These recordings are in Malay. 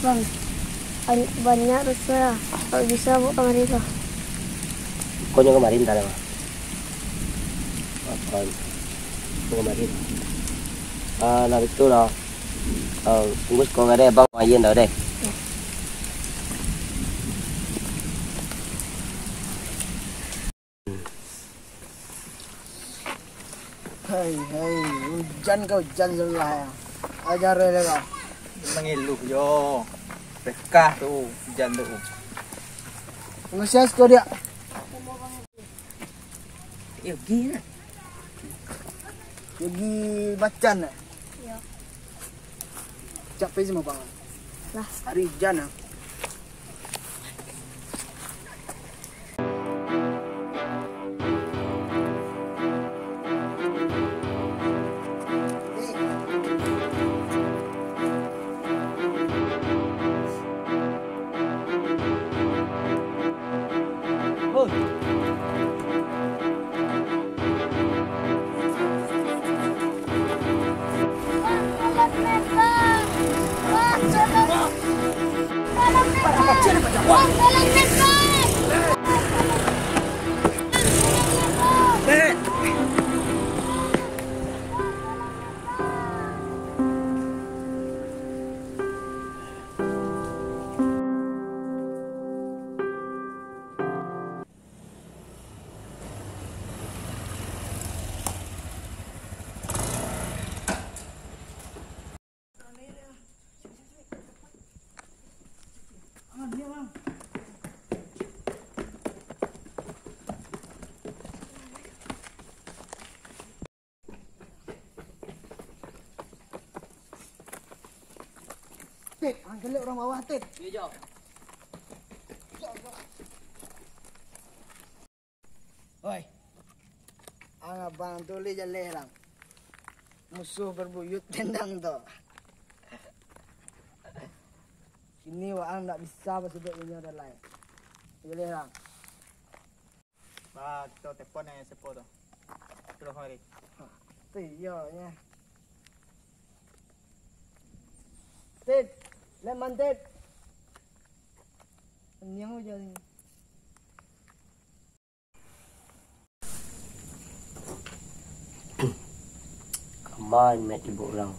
Bang, banyak rusa. Kalau bisa bawa kemari lah. Kau yang kemarin tak ada. Apa? Kemarin. Là itu lah. Tunggu kau ada bang main dah deh. Hei, hujan kau hujan sebelah ya. Ajar dia kau. Mengeluh yo. Bekah tu hujan tu. Ngesias kau dia. Yogi lah. Yogi Bacan. Ya. Capek semua bang. Lah. Hari hujan ah. Tit, angkat orang bawah Tit. Ya jom. Oi. Abang tulis jaleh lang. Musuh berbuyut tendang tu. Ini orang tak bisa bersudut punya dah lain. Jaleh lang. Ba, kita telefon yang sepo tu. Terus mari. Tu yo nya. Tit, lemon Tit. Nyang aja ni. Kamai mat ibu orang.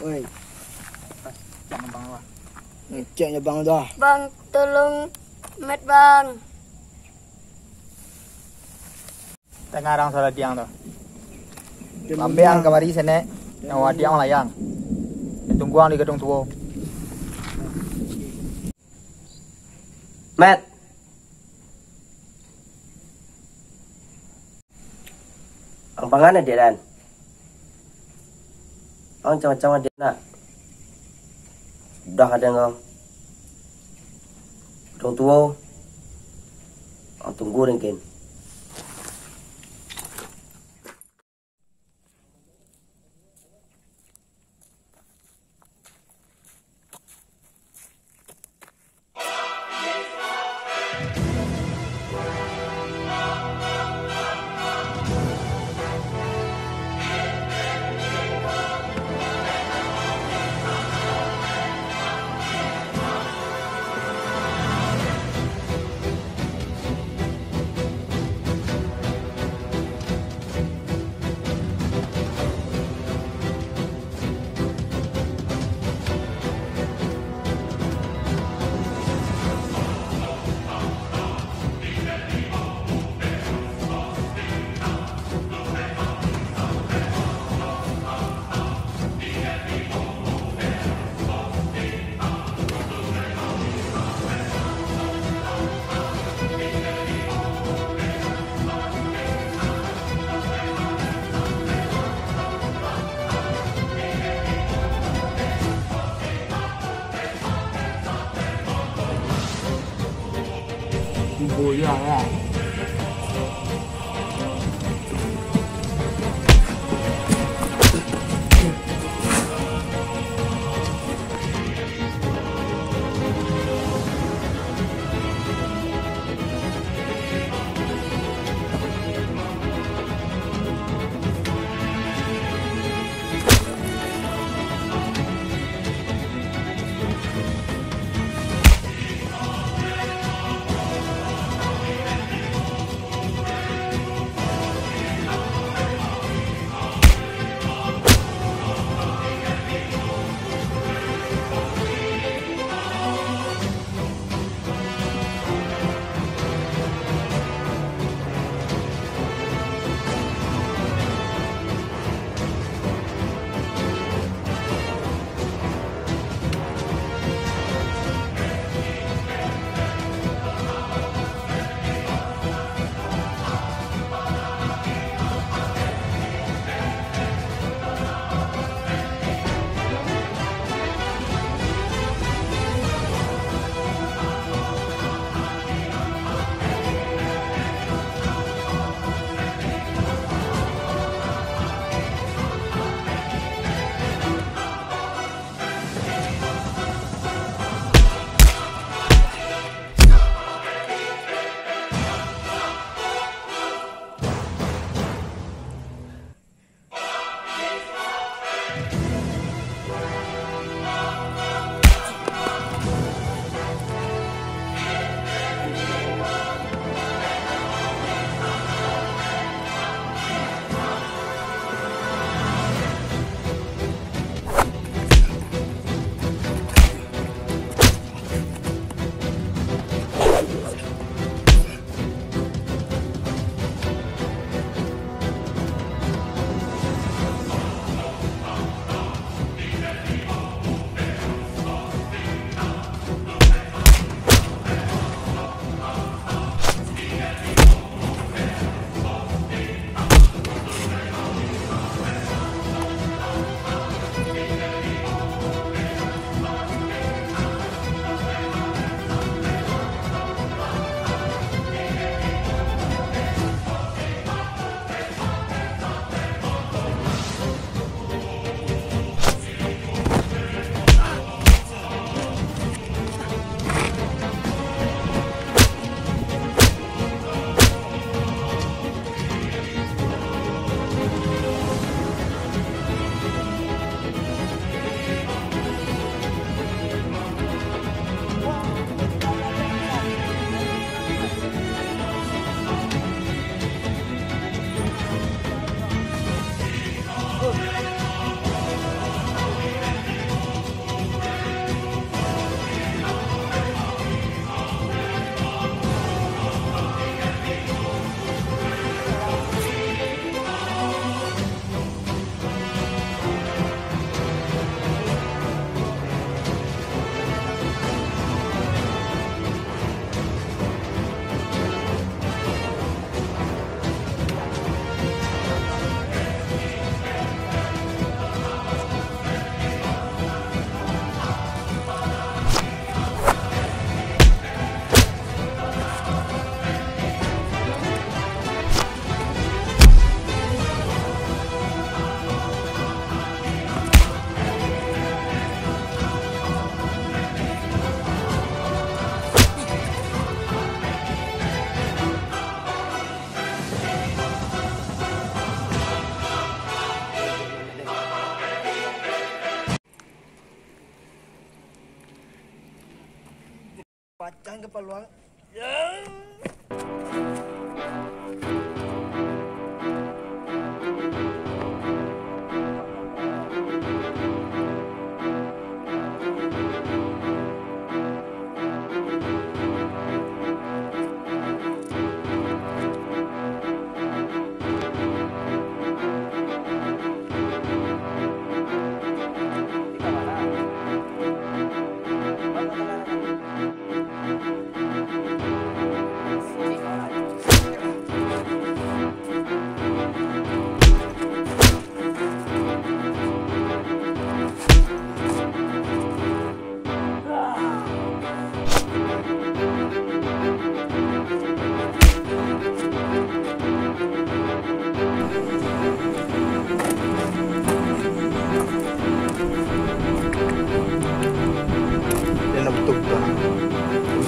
Oi, Jangan bang awak. ngeceknya bang dah. Bang, tolong met bang. Tengah orang salah diang tu. Ambil ang kamari sana. Awak diang layang. Tunggu ang di gedung tua. Mat. Ang pangalan dia dan. Ang macam-macam dia nak. Dah ada ngau. Gedung tua. Ang tunggu mungkin. Ibu dia lah.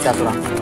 Cakra.